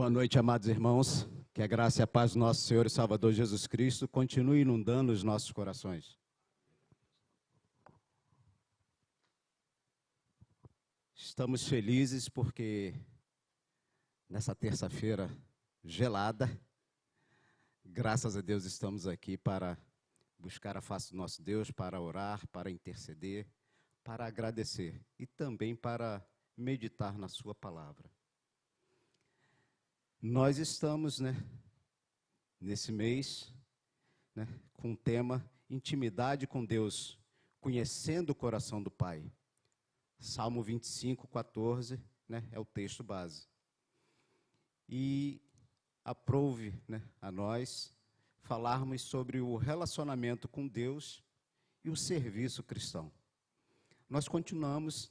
Boa noite, amados irmãos. Que a graça e a paz do nosso Senhor e Salvador Jesus Cristo continue inundando os nossos corações. Estamos felizes porque nessa terça-feira gelada, graças a Deus estamos aqui para buscar a face do nosso Deus, para orar, para interceder, para agradecer e também para meditar na sua palavra. Nós estamos, nesse mês, com o tema Intimidade com Deus, conhecendo o coração do Pai. Salmo 25, 14, é o texto base. E aprove, a nós falarmos sobre o relacionamento com Deus e o serviço cristão. Nós continuamos,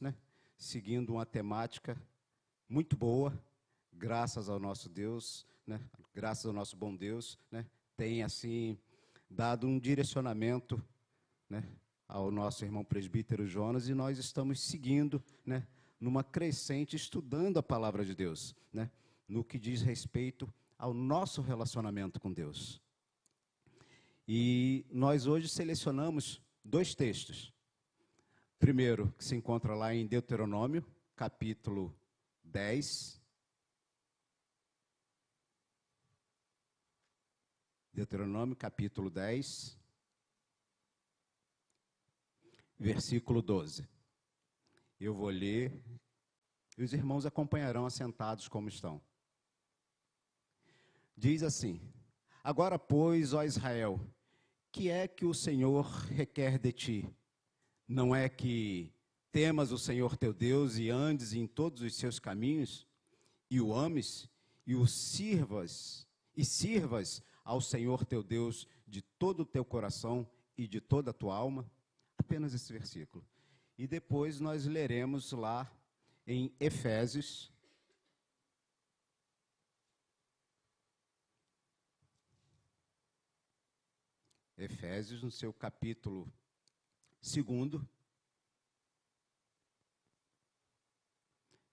seguindo uma temática muito boa, graças ao nosso Deus, graças ao nosso bom Deus, tem assim dado um direcionamento, ao nosso irmão presbítero Jonas, e nós estamos seguindo, numa crescente, estudando a palavra de Deus, no que diz respeito ao nosso relacionamento com Deus. E nós hoje selecionamos dois textos. Primeiro, que se encontra lá em Deuteronômio, capítulo 10, Deuteronômio, capítulo 10, versículo 12. Eu vou ler, e os irmãos acompanharão assentados como estão. Diz assim: Agora, pois, ó Israel, que é que o Senhor requer de ti? Não é que temas o Senhor teu Deus e andes em todos os seus caminhos, e o ames, e o sirvas ao Senhor teu Deus de todo o teu coração e de toda a tua alma? Apenas esse versículo. E depois nós leremos lá em Efésios, no seu capítulo 2,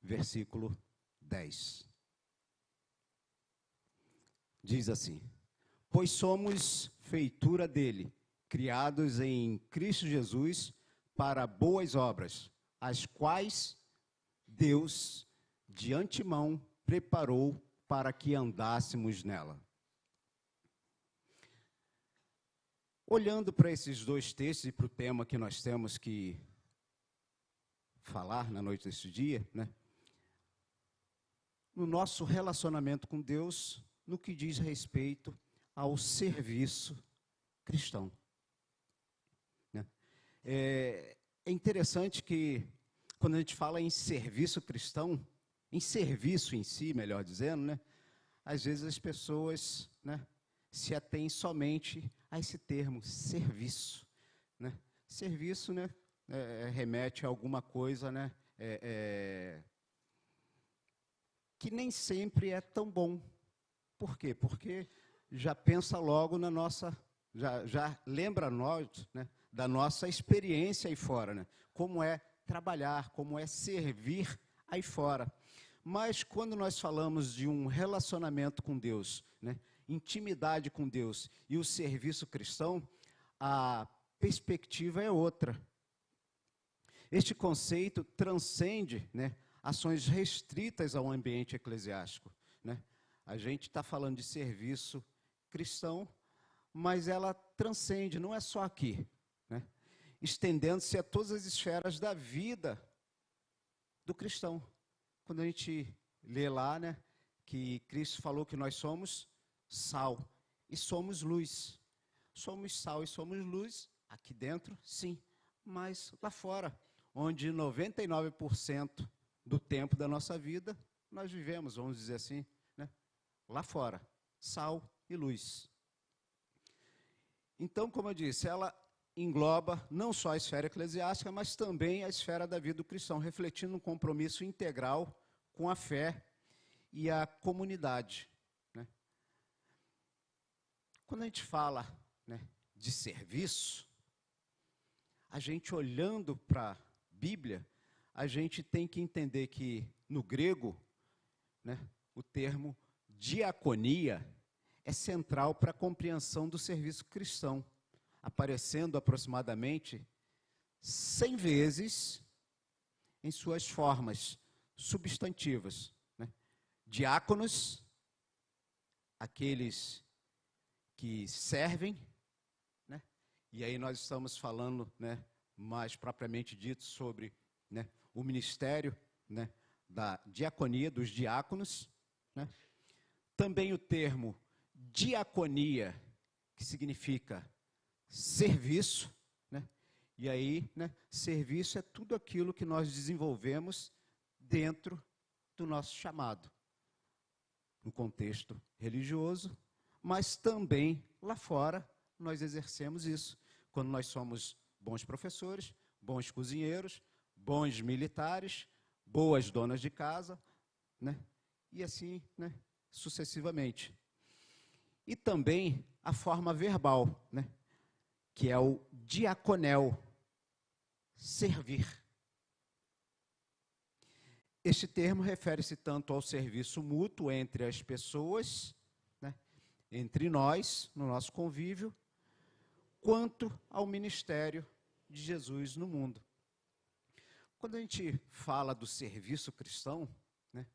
versículo 10. Diz assim: Pois somos feitura dele, criados em Cristo Jesus para boas obras, as quais Deus de antemão preparou para que andássemos nela. Olhando para esses dois textos e para o tema que nós temos que falar na noite deste dia, no nosso relacionamento com Deus, no que diz respeito ao serviço cristão. É interessante que, quando a gente fala em serviço cristão, em serviço em si, melhor dizendo, às vezes as pessoas se atêm somente a esse termo, serviço. Serviço remete a alguma coisa que nem sempre é tão bom. Por quê? Porque já pensa logo na nossa, já lembra nós da nossa experiência aí fora, como é trabalhar, como é servir aí fora. Mas quando nós falamos de um relacionamento com Deus, intimidade com Deus e o serviço cristão, a perspectiva é outra. Este conceito transcende ações restritas ao ambiente eclesiástico. A gente está falando de serviço cristão, mas ela transcende, não é só aqui, estendendo-se a todas as esferas da vida do cristão. Quando a gente lê lá, que Cristo falou que nós somos sal e somos luz. Somos sal e somos luz, aqui dentro, sim, mas lá fora, onde 99% do tempo da nossa vida, nós vivemos, vamos dizer assim, lá fora, sal e luz. Então, como eu disse, ela engloba não só a esfera eclesiástica, mas também a esfera da vida do cristão, refletindo um compromisso integral com a fé e a comunidade. Quando a gente fala de serviço, a gente olhando para a Bíblia, a gente tem que entender que, no grego, o termo diaconia é central para a compreensão do serviço cristão, aparecendo aproximadamente 100 vezes em suas formas substantivas, né? Diáconos, aqueles que servem, né? E aí nós estamos falando, né, mais propriamente dito sobre, né, o ministério, né, da diaconia, dos diáconos, né? Também o termo diaconia, que significa serviço, né? E aí, né, serviço é tudo aquilo que nós desenvolvemos dentro do nosso chamado, no contexto religioso, mas também lá fora nós exercemos isso, quando nós somos bons professores, bons cozinheiros, bons militares, boas donas de casa, né? E assim, né, sucessivamente. E também a forma verbal, né, que é o diaconel, servir. Este termo refere-se tanto ao serviço mútuo entre as pessoas, né, entre nós, no nosso convívio, quanto ao ministério de Jesus no mundo. Quando a gente fala do serviço cristão, né,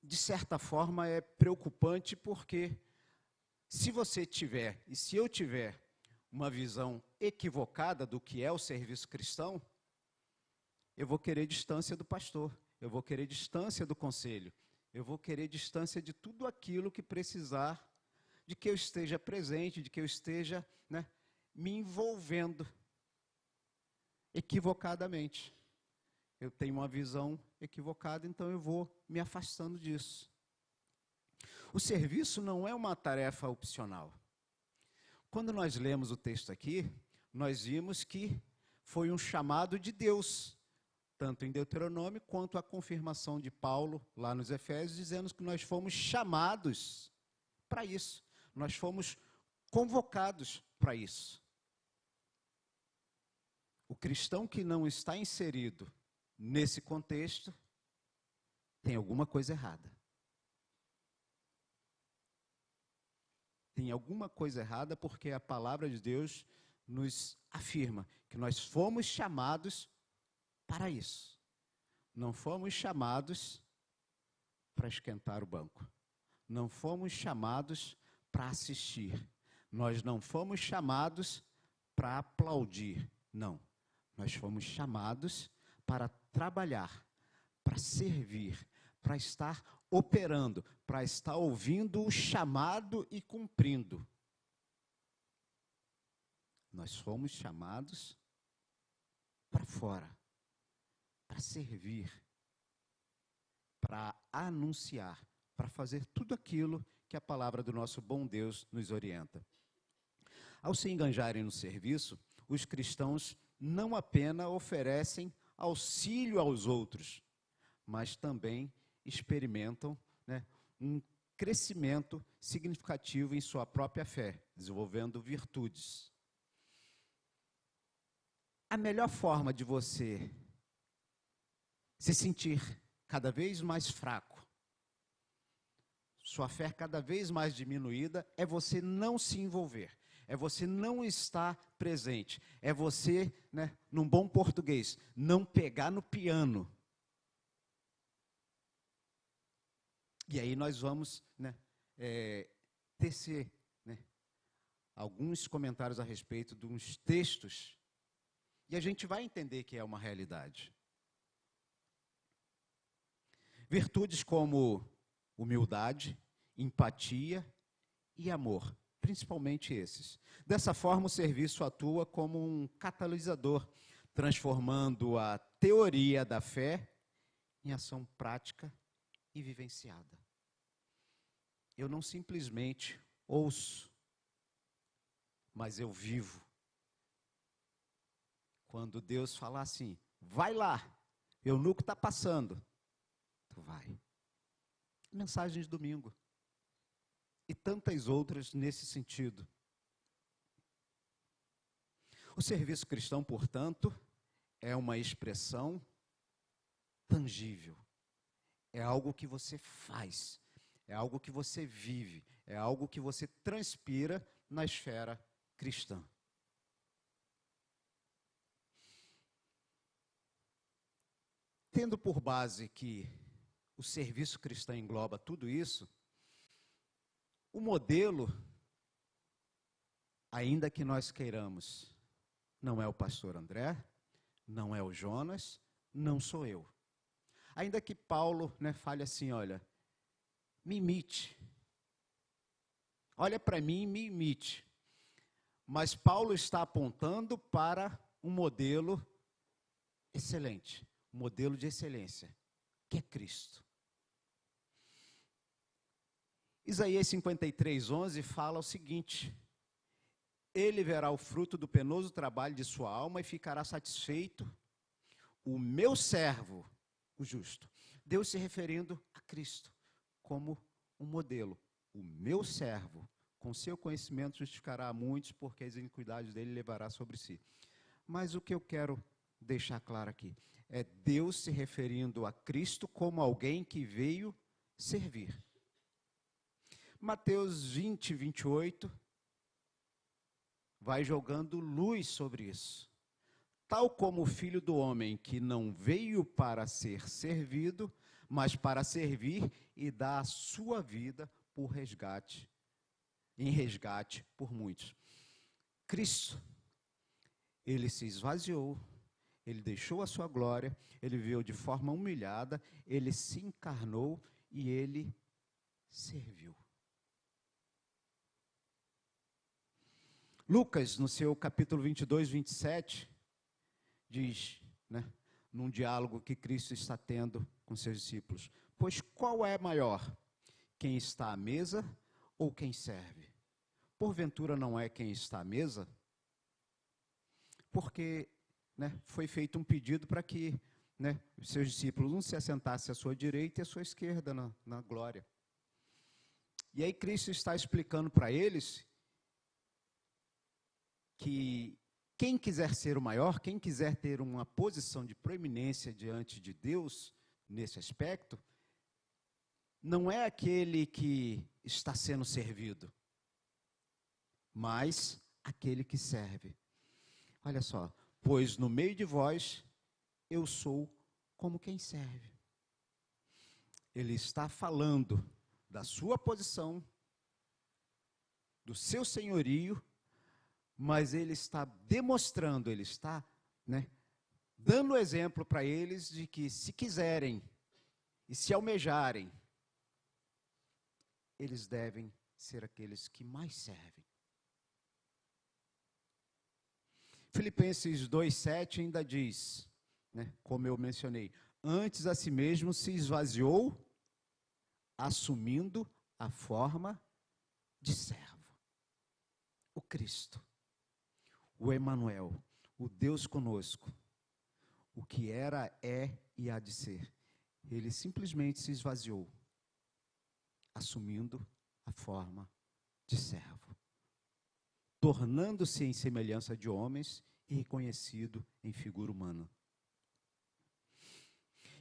de certa forma é preocupante, porque se você tiver, e se eu tiver, uma visão equivocada do que é o serviço cristão, eu vou querer distância do pastor, eu vou querer distância do conselho, eu vou querer distância de tudo aquilo que precisar, de que eu esteja presente, de que eu esteja, né, me envolvendo equivocadamente. Eu tenho uma visão equivocada, então eu vou me afastando disso. O serviço não é uma tarefa opcional. Quando nós lemos o texto aqui, nós vimos que foi um chamado de Deus, tanto em Deuteronômio quanto a confirmação de Paulo lá nos Efésios, dizendo que nós fomos chamados para isso. Nós fomos convocados para isso. O cristão que não está inserido nesse contexto tem alguma coisa errada. Tem alguma coisa errada, porque a palavra de Deus nos afirma que nós fomos chamados para isso. Não fomos chamados para esquentar o banco. Não fomos chamados para assistir. Nós não fomos chamados para aplaudir. Não. Nós fomos chamados para trabalhar, para servir, para estar operando, para estar ouvindo o chamado e cumprindo. Nós fomos chamados para fora, para servir, para anunciar, para fazer tudo aquilo que a palavra do nosso bom Deus nos orienta. Ao se enganjarem no serviço, os cristãos não apenas oferecem auxílio aos outros, mas também experimentam, né, um crescimento significativo em sua própria fé, desenvolvendo virtudes. A melhor forma de você se sentir cada vez mais fraco, sua fé cada vez mais diminuída, é você não se envolver, é você não estar presente, é você, né, num bom português, não pegar no piano. E aí nós vamos, né, tecer, né, alguns comentários a respeito de uns textos, e a gente vai entender que é uma realidade. Virtudes como humildade, empatia e amor, principalmente esses. Dessa forma, o serviço atua como um catalisador, transformando a teoria da fé em ação prática e vivenciada. Eu não simplesmente ouço, mas eu vivo. Quando Deus falar assim, vai lá, eunuco está passando, tu vai. Mensagem de domingo. E tantas outras nesse sentido. O serviço cristão, portanto, é uma expressão tangível. é algo que você faz, é algo que você vive, é algo que você transpira na esfera cristã. Tendo por base que o serviço cristão engloba tudo isso, o modelo, ainda que nós queiramos, não é o pastor André, não é o Jonas, não sou eu. Ainda que Paulo, fale assim, olha, me imite. Olha para mim e me imite. Mas Paulo está apontando para um modelo excelente, um modelo de excelência, que é Cristo. Isaías 53:11 fala o seguinte: ele verá o fruto do penoso trabalho de sua alma e ficará satisfeito, o meu servo, o justo. Deus se referindo a Cristo como um modelo. O meu servo, com seu conhecimento, justificará a muitos, porque as iniquidades dele levará sobre si. Mas o que eu quero deixar claro aqui é Deus se referindo a Cristo como alguém que veio servir. Mateus 20:28 vai jogando luz sobre isso. Tal como o Filho do Homem, que não veio para ser servido, mas para servir e dar a sua vida em resgate por muitos. Cristo, ele se esvaziou, ele deixou a sua glória, ele veio de forma humilhada, ele se encarnou e ele serviu. Lucas, no seu capítulo 22:27, diz, num diálogo que Cristo está tendo com seus discípulos: pois qual é maior, quem está à mesa ou quem serve? Porventura não é quem está à mesa? Porque foi feito um pedido para que os seus discípulos não se assentassem à sua direita e à sua esquerda na glória. E aí Cristo está explicando para eles que quem quiser ser o maior, quem quiser ter uma posição de proeminência diante de Deus, nesse aspecto, não é aquele que está sendo servido, mas aquele que serve. Olha só, pois no meio de vós eu sou como quem serve. Ele está falando da sua posição, do seu senhorio, mas ele está demonstrando, ele está dando exemplo para eles de que, se quiserem e se almejarem, eles devem ser aqueles que mais servem. Filipenses 2:7 ainda diz, como eu mencionei, antes a si mesmo se esvaziou, assumindo a forma de servo. O Cristo, o Emanuel, o Deus conosco, o que era, é e há de ser. Ele simplesmente se esvaziou, assumindo a forma de servo, tornando-se em semelhança de homens e reconhecido em figura humana.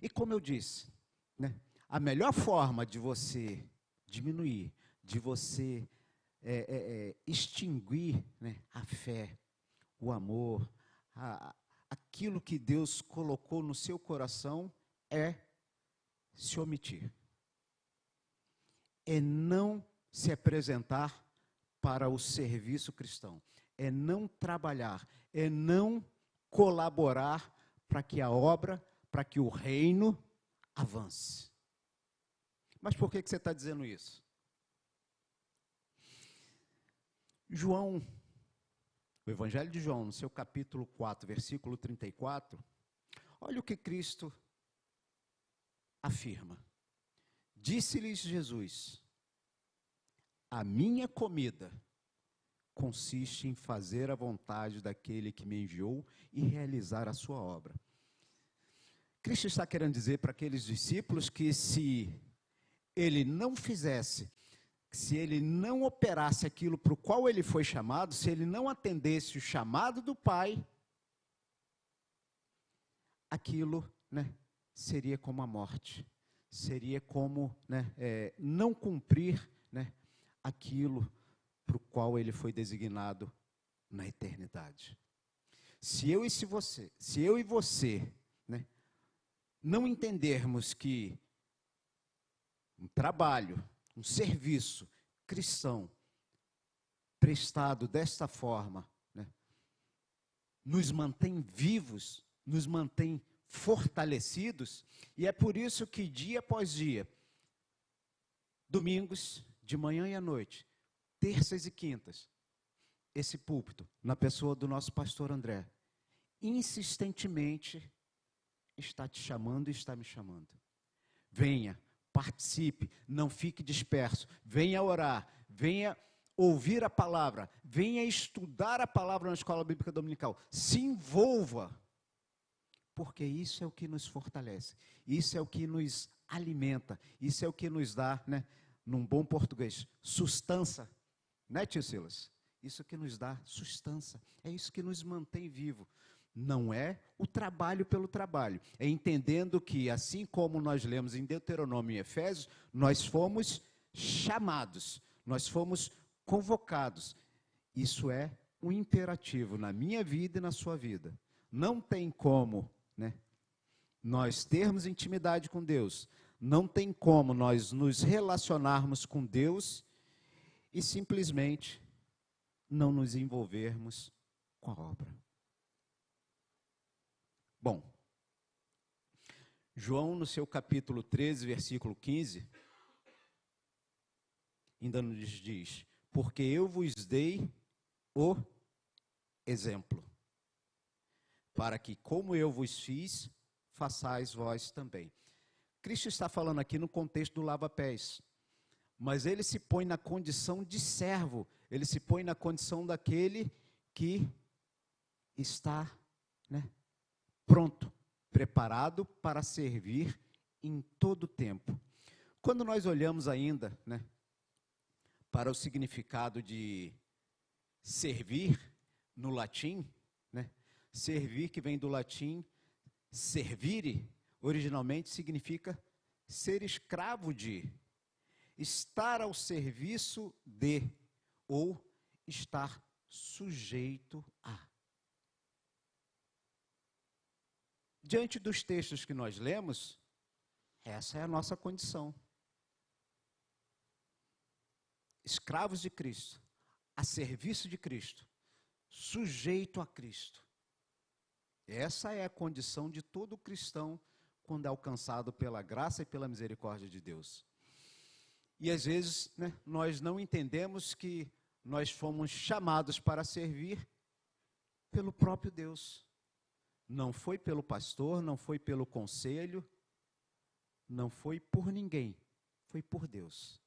E como eu disse, a melhor forma de você diminuir, de você extinguir a fé, o amor, aquilo que Deus colocou no seu coração, é se omitir. É não se apresentar para o serviço cristão. É não trabalhar, é não colaborar para que a obra, para que o reino avance. Mas por que você está dizendo isso? João, o Evangelho de João, no seu capítulo 4, versículo 34, olha o que Cristo afirma. Disse-lhes Jesus: a minha comida consiste em fazer a vontade daquele que me enviou e realizar a sua obra. Cristo está querendo dizer para aqueles discípulos que, se ele não fizesse, se ele não operasse aquilo para o qual ele foi chamado, se ele não atendesse o chamado do Pai, aquilo seria como a morte, seria como, né, não cumprir, né, aquilo para o qual ele foi designado na eternidade. Se eu e você, né, não entendermos que um trabalho, um serviço cristão prestado desta forma, né, nos mantém vivos, nos mantém fortalecidos, e é por isso que dia após dia, domingos, de manhã e à noite, terças e quintas, esse púlpito, na pessoa do nosso pastor André, insistentemente está te chamando e está me chamando. Venha, participe, não fique disperso, venha orar, venha ouvir a palavra, venha estudar a palavra na escola bíblica dominical, se envolva, porque isso é o que nos fortalece, isso é o que nos alimenta, isso é o que nos dá, né, num bom português, sustância, né, tio Silas? Isso que nos dá sustância, é isso que nos mantém vivo. Não é o trabalho pelo trabalho, é entendendo que, assim como nós lemos em Deuteronômio e Efésios, nós fomos chamados, nós fomos convocados. Isso é um imperativo na minha vida e na sua vida. Não tem como, né, nós termos intimidade com Deus, não tem como nós nos relacionarmos com Deus e simplesmente não nos envolvermos com a obra. Bom, João, no seu capítulo 13, versículo 15, ainda nos diz: porque eu vos dei o exemplo, para que, como eu vos fiz, façais vós também. Cristo está falando aqui no contexto do lava-pés, mas ele se põe na condição de servo, ele se põe na condição daquele que está, né, pronto, preparado para servir em todo o tempo. Quando nós olhamos ainda, né, para o significado de servir no latim, né, servir, que vem do latim servire, originalmente significa ser escravo de, estar ao serviço de, ou estar sujeito a. Diante dos textos que nós lemos, essa é a nossa condição. Escravos de Cristo, a serviço de Cristo, sujeito a Cristo. Essa é a condição de todo cristão quando é alcançado pela graça e pela misericórdia de Deus. E às vezes, né, nós não entendemos que nós fomos chamados para servir pelo próprio Deus. Não foi pelo pastor, não foi pelo conselho, não foi por ninguém, foi por Deus.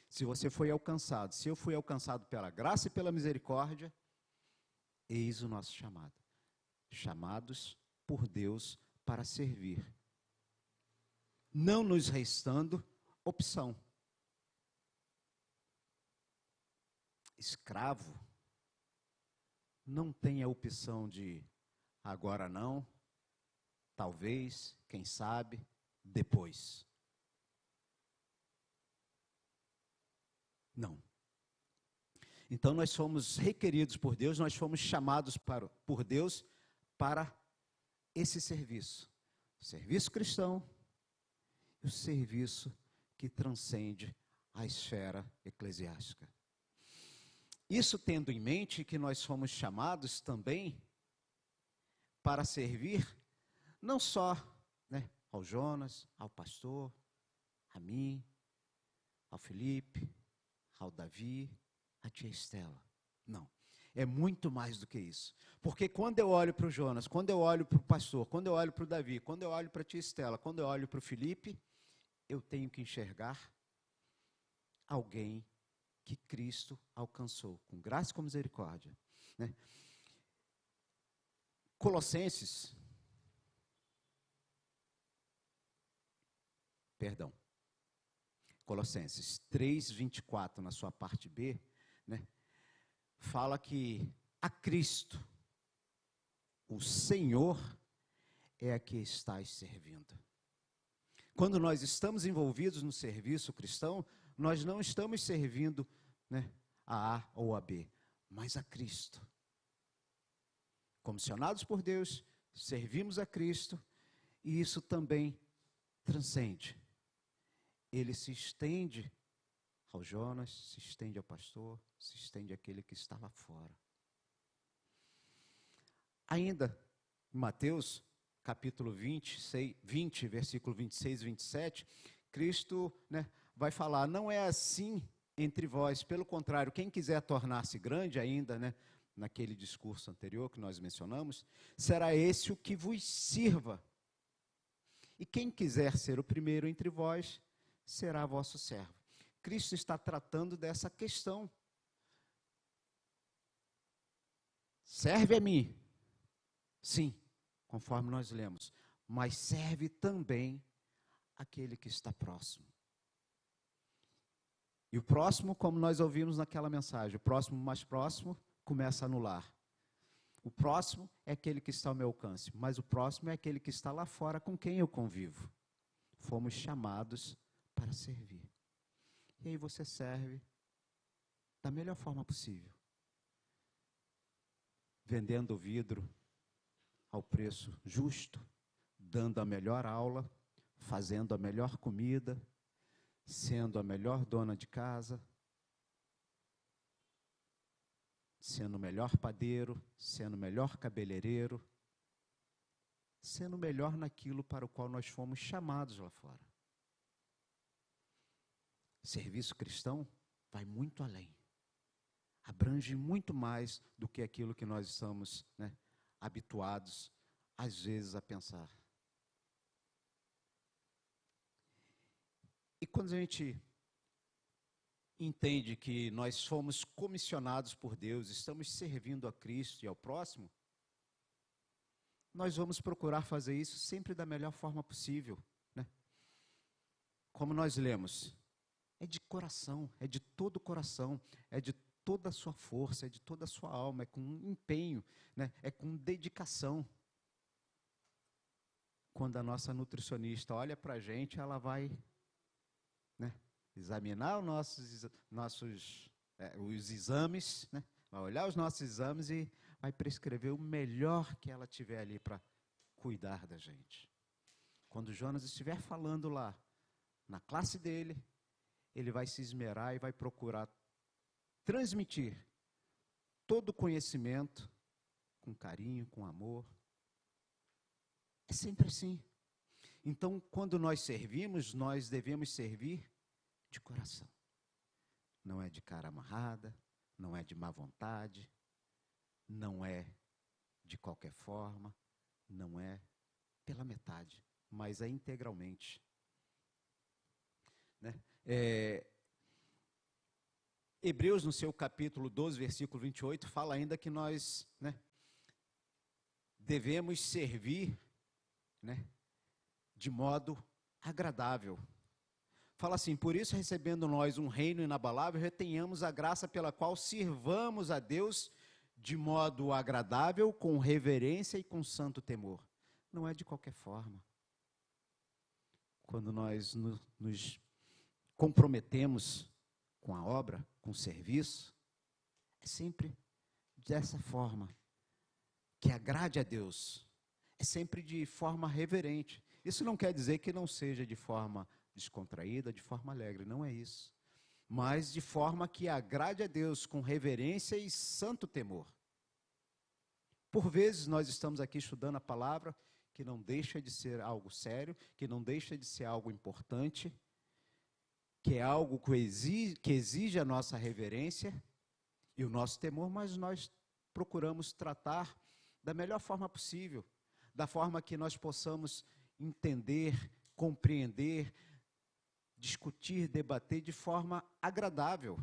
Se você foi alcançado, se eu fui alcançado pela graça e pela misericórdia, eis o nosso chamado. Chamados por Deus para servir. Não nos restando opção. Escravo não tem a opção de agora não, talvez, quem sabe, depois. Não. Então nós fomos requeridos por Deus, nós fomos chamados por Deus para esse serviço. O serviço cristão e o serviço que transcende a esfera eclesiástica. Isso tendo em mente que nós fomos chamados também para servir não só, né, ao Jonas, ao pastor, a mim, ao Felipe, ao Davi, à tia Estela. Não, é muito mais do que isso. Porque quando eu olho para o Jonas, quando eu olho para o pastor, quando eu olho para o Davi, quando eu olho para a tia Estela, quando eu olho para o Felipe, eu tenho que enxergar alguém que Cristo alcançou, com graça e com misericórdia, né? Colossenses, Colossenses 3:24, na sua parte B, né, fala que a Cristo, o Senhor, é a que estáis servindo. Quando nós estamos envolvidos no serviço cristão, nós não estamos servindo, né, a A ou a B, mas a Cristo. Comissionados por Deus, servimos a Cristo, e isso também transcende. Ele se estende ao Jonas, se estende ao pastor, se estende àquele que está lá fora. Ainda em Mateus, capítulo 20, versículo 26 e 27, Cristo, né, vai falar, não é assim entre vós, pelo contrário, quem quiser tornar-se grande ainda, né, naquele discurso anterior que nós mencionamos, será esse o que vos sirva. E quem quiser ser o primeiro entre vós, será vosso servo. Cristo está tratando dessa questão. Serve a mim, sim, conforme nós lemos, mas serve também aquele que está próximo. E o próximo, como nós ouvimos naquela mensagem, o próximo mais próximo começa no lar. O próximo é aquele que está ao meu alcance, mas o próximo é aquele que está lá fora com quem eu convivo. Fomos chamados para servir. E aí você serve da melhor forma possível. Vendendo o vidro ao preço justo, dando a melhor aula, fazendo a melhor comida, sendo a melhor dona de casa, sendo o melhor padeiro, sendo o melhor cabeleireiro, sendo o melhor naquilo para o qual nós fomos chamados lá fora. Serviço cristão vai muito além. Abrange muito mais do que aquilo que nós estamos, né, habituados, às vezes, a pensar. E quando a gente entende que nós fomos comissionados por Deus, estamos servindo a Cristo e ao próximo, nós vamos procurar fazer isso sempre da melhor forma possível, né? Como nós lemos, é de coração, é de todo o coração, é de toda a sua força, é de toda a sua alma, é com empenho, né? É com dedicação. Quando a nossa nutricionista olha para a gente, ela vai, né, examinar os exames, né? Vai olhar os nossos exames e vai prescrever o melhor que ela tiver ali para cuidar da gente. Quando o Jonas estiver falando lá, na classe dele, ele vai se esmerar e vai procurar transmitir todo o conhecimento com carinho, com amor. É sempre assim. Então, quando nós servimos, nós devemos servir de coração. Não é de cara amarrada, não é de má vontade, não é de qualquer forma, não é pela metade, mas é integralmente. Né? Hebreus, no seu capítulo 12, versículo 28, fala ainda que nós, né, devemos servir, né, de modo agradável. Fala assim, por isso, recebendo nós um reino inabalável, retenhamos a graça pela qual sirvamos a Deus de modo agradável, com reverência e com santo temor. Não é de qualquer forma. Quando nós nos comprometemos com a obra, com o serviço, é sempre dessa forma, que agrade a Deus. É sempre de forma reverente. Isso não quer dizer que não seja de forma descontraída, de forma alegre, não é isso. Mas de forma que agrade a Deus, com reverência e santo temor. Por vezes nós estamos aqui estudando a palavra, que não deixa de ser algo sério, que não deixa de ser algo importante, que é algo que exige a nossa reverência e o nosso temor, mas nós procuramos tratar da melhor forma possível, da forma que nós possamos entender, compreender, discutir, debater de forma agradável.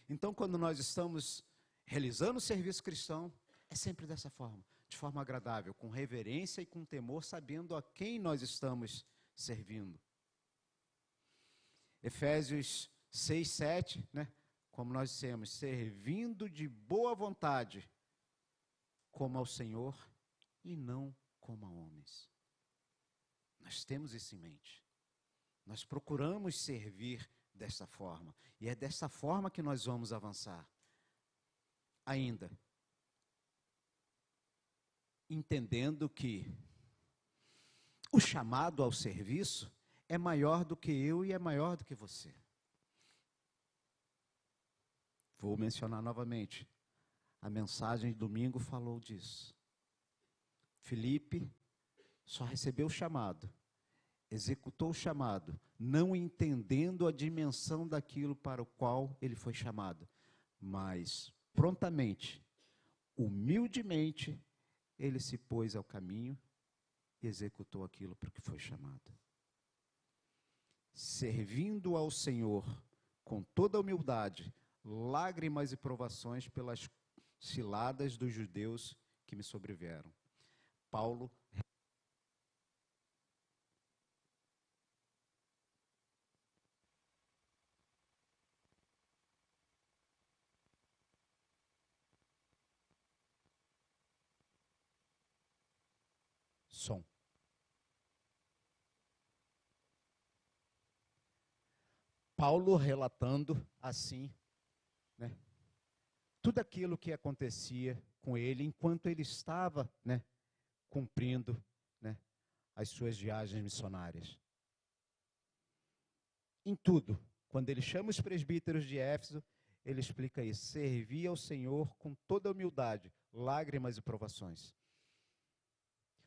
Então, quando nós estamos realizando o serviço cristão, é sempre dessa forma, de forma agradável, com reverência e com temor, sabendo a quem nós estamos servindo. Efésios 6, 7, né? Como nós dissemos, servindo de boa vontade, como ao Senhor e não como a homens. Nós temos isso em mente. Nós procuramos servir dessa forma. E é dessa forma que nós vamos avançar. Ainda, entendendo que o chamado ao serviço é maior do que eu e é maior do que você. Vou mencionar novamente. A mensagem de domingo falou disso. Filipe só recebeu o chamado, executou o chamado, não entendendo a dimensão daquilo para o qual ele foi chamado, mas prontamente, humildemente, ele se pôs ao caminho e executou aquilo para o que foi chamado. Servindo ao Senhor com toda a humildade, lágrimas e provações pelas ciladas dos judeus que me sobrevieram. Paulo som. Paulo relatando assim, né, tudo aquilo que acontecia com ele enquanto ele estava, né, cumprindo, né, as suas viagens missionárias. Em tudo, quando ele chama os presbíteros de Éfeso, ele explica isso: servir ao Senhor com toda humildade, lágrimas e provações.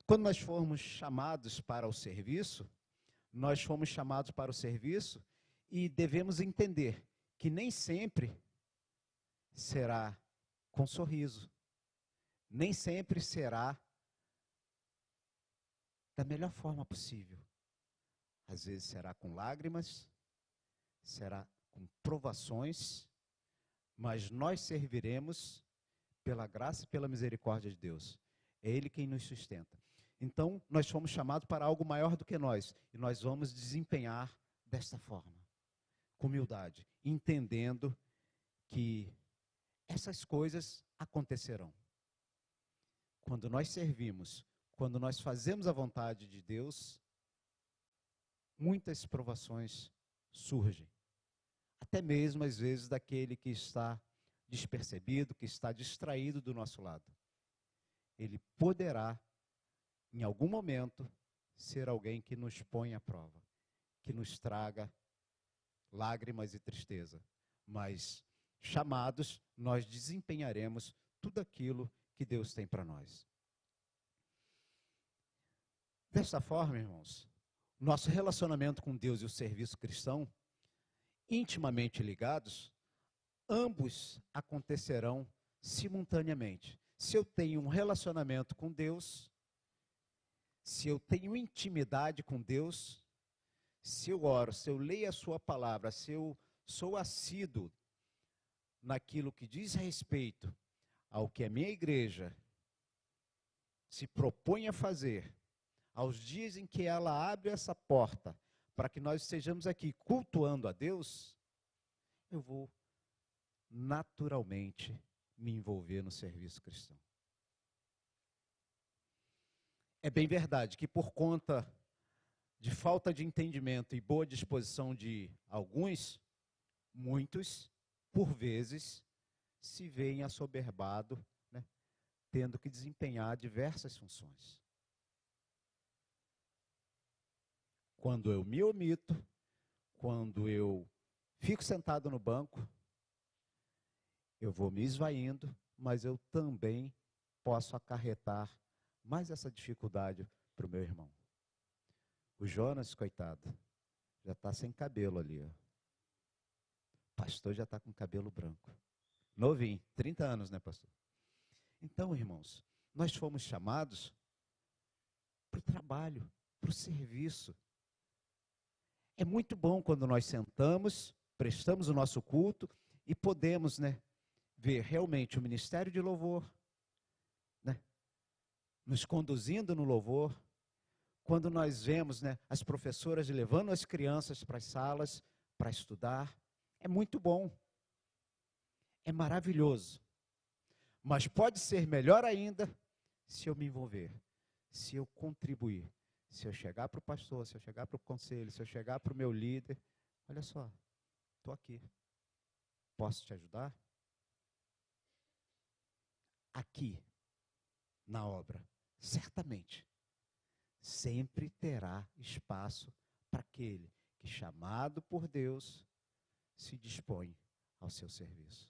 Quando nós formos chamados para o serviço, nós fomos chamados para o serviço e devemos entender que nem sempre será com sorriso, nem sempre será da melhor forma possível. Às vezes será com lágrimas, será com provações, mas nós serviremos pela graça e pela misericórdia de Deus. É Ele quem nos sustenta. Então, nós fomos chamados para algo maior do que nós, e nós vamos desempenhar desta forma, com humildade, entendendo que essas coisas acontecerão. Quando nós servimos, quando nós fazemos a vontade de Deus, muitas provações surgem. Até mesmo, às vezes, daquele que está despercebido, que está distraído do nosso lado. Ele poderá, em algum momento, ser alguém que nos põe à prova, que nos traga lágrimas e tristeza. Mas, chamados, nós desempenharemos tudo aquilo que Deus tem para nós. Desta forma, irmãos, nosso relacionamento com Deus e o serviço cristão, intimamente ligados, ambos acontecerão simultaneamente. Se eu tenho um relacionamento com Deus, se eu tenho intimidade com Deus, se eu oro, se eu leio a sua palavra, se eu sou assíduo naquilo que diz respeito ao que a minha igreja se propõe a fazer, aos dias em que ela abre essa porta para que nós estejamos aqui cultuando a Deus, eu vou naturalmente me envolver no serviço cristão. É bem verdade que por conta de falta de entendimento e boa disposição de alguns, muitos, por vezes, se veem assoberbados, né, tendo que desempenhar diversas funções. Quando eu me omito, quando eu fico sentado no banco, eu vou me esvaindo, mas eu também posso acarretar mais essa dificuldade para o meu irmão. O Jonas, coitado, já está sem cabelo ali. Ó. O pastor já está com cabelo branco. Novinho, 30 anos, né, pastor? Então, irmãos, nós fomos chamados para o trabalho, para o serviço. É muito bom quando nós sentamos, prestamos o nosso culto e podemos, né, ver realmente o ministério de louvor, né, nos conduzindo no louvor. Quando nós vemos, né, as professoras levando as crianças para as salas para estudar, é muito bom, é maravilhoso. Mas pode ser melhor ainda se eu me envolver, se eu contribuir, Se eu chegar para o pastor, se eu chegar para o conselho, se eu chegar para o meu líder, olha só, estou aqui. Posso te ajudar? Aqui, na obra, certamente, sempre terá espaço para aquele que, chamado por Deus, se dispõe ao seu serviço.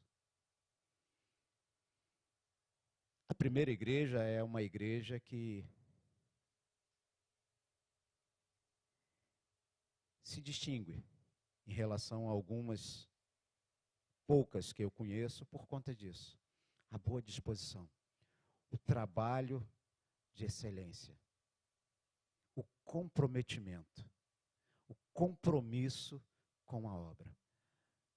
A primeira igreja é uma igreja que se distingue em relação a algumas poucas que eu conheço por conta disso. A boa disposição, o trabalho de excelência, o comprometimento, o compromisso com a obra.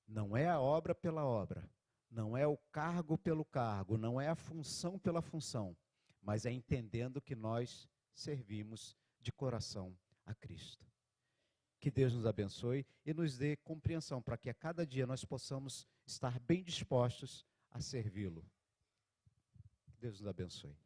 Não é a obra pela obra, não é o cargo pelo cargo, não é a função pela função, mas é entendendo que nós servimos de coração a Cristo. Que Deus nos abençoe e nos dê compreensão para que a cada dia nós possamos estar bem dispostos a servi-lo. Que Deus nos abençoe.